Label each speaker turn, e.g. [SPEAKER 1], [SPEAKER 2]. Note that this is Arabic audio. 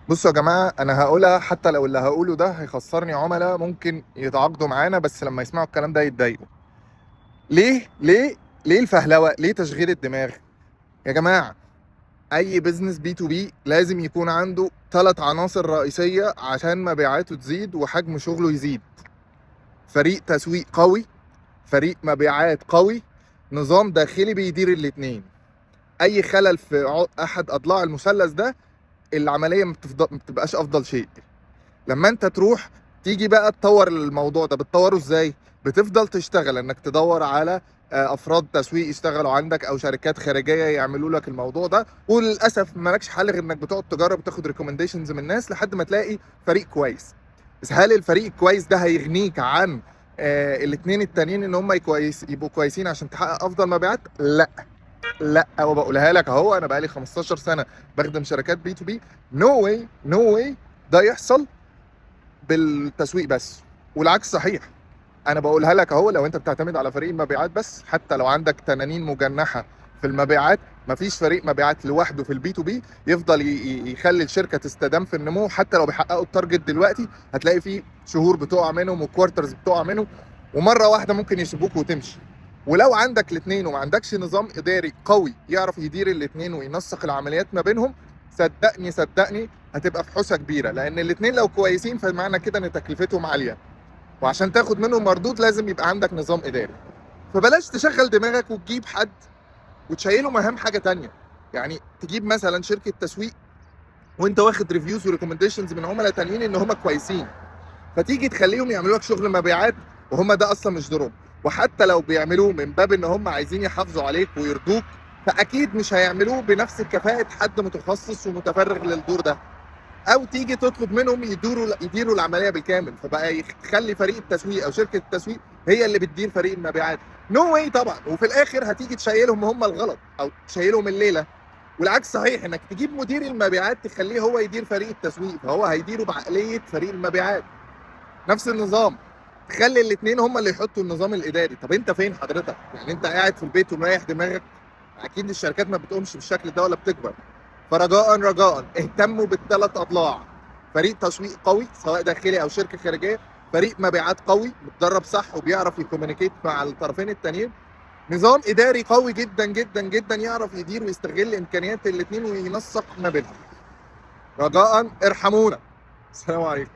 [SPEAKER 1] بصوا يا جماعة، أنا هقولها حتى لو اللي هقوله ده هيخسرني عملاء ممكن يتعاقدوا معانا، بس لما يسمعوا الكلام ده يتضايقوا. ليه الفهلوة؟ ليه تشغيل الدماغ؟ يا جماعة، أي بزنس بي تو بي لازم يكون عنده 3 عناصر رئيسية عشان مبيعاته تزيد وحجم شغله يزيد: فريق تسويق قوي، فريق مبيعات قوي، نظام داخلي بيدير الاتنين. أي خلل في أحد أضلاع المثلث ده، العملية ما بتبقاش أفضل شيء. لما انت تروح تيجي بقى تطور الموضوع ده، بتطوره ازاي؟ بتفضل تشتغل انك تدور على افراد تسويق يشتغلوا عندك او شركات خارجيه يعملوا لك الموضوع ده، وللاسف مالكش حل غير انك بتقعد تجرب وتاخد ريكومنديشنز من الناس لحد ما تلاقي فريق كويس. بس هل الفريق الكويس ده هيغنيك عن الاتنين التانيين ان هم يبقوا كويسين عشان تحقق افضل مبيعات؟ لا. لا، وبقولها لك اهو، انا بقالي 15 سنه بخدم شركات بي تو بي. نو واي، نو واي ده يحصل بالتسويق بس. والعكس صحيح. انا بقولها لك اهو، لو انت بتعتمد على فريق المبيعات بس، حتى لو عندك تنانين مجنحه في المبيعات، مفيش فريق مبيعات لوحده في البي تو بي يفضل يخلي الشركه تستدام في النمو. حتى لو بيحققوا التارجت دلوقتي، هتلاقي فيه شهور بتقع منهم وكوارترز بتقع منهم، ومره واحده ممكن يسيبوك وتمشي. ولو عندك الاثنين وما عندكش نظام اداري قوي يعرف يدير الاثنين وينسق العمليات ما بينهم، صدقني صدقني هتبقى في حوسه كبيره. لان الاثنين لو كويسين فمعنى كده ان تكلفتهم عاليه، وعشان تاخد منهم مردود لازم يبقى عندك نظام اداري. فبلاش تشغل دماغك وتجيب حد وتشيله مهام حاجه تانية. يعني تجيب مثلا شركه تسويق وانت واخد ريفيوز وريكومنديشنز من عملاء تانيين ان هم كويسين، فتيجي تخليهم يعملوا لك شغل مبيعات وهم ده اصلا مش دورهم. وحتى لو بيعملوه من باب ان هم عايزين يحافظوا عليك ويرضوك، فاكيد مش هيعملوه بنفس كفاءه حد متخصص ومتفرغ للدور ده. او تيجي تطلب منهم يديروا العمليه بالكامل، فبقى يخلي فريق التسويق او شركه التسويق هي اللي بتدير فريق المبيعات. نو واي طبعا. وفي الاخر هتيجي تشيلهم هم الغلط او تشيلهم الليله. والعكس صحيح، انك تجيب مدير المبيعات تخليه هو يدير فريق التسويق، فهو هيديره بعقليه فريق المبيعات. نفس النظام، تخلي الاثنين هم اللي يحطوا النظام الاداري. طب انت فين حضرتك؟ يعني انت قاعد في البيت ومريح دماغك؟ اكيد الشركات ما بتقومش بالشكل ده ولا بتكبر. فرجاء رجاء اهتموا بالثلاث اضلاع: فريق تسويق قوي سواء داخلي او شركه خارجيه، فريق مبيعات قوي متدرب صح وبيعرف يكومينيكيت مع الطرفين التانيين، نظام اداري قوي جدا جدا جدا يعرف يدير ويستغل امكانيات الاثنين وينسق ما بينهم. رجاء ارحمونا. السلام عليكم.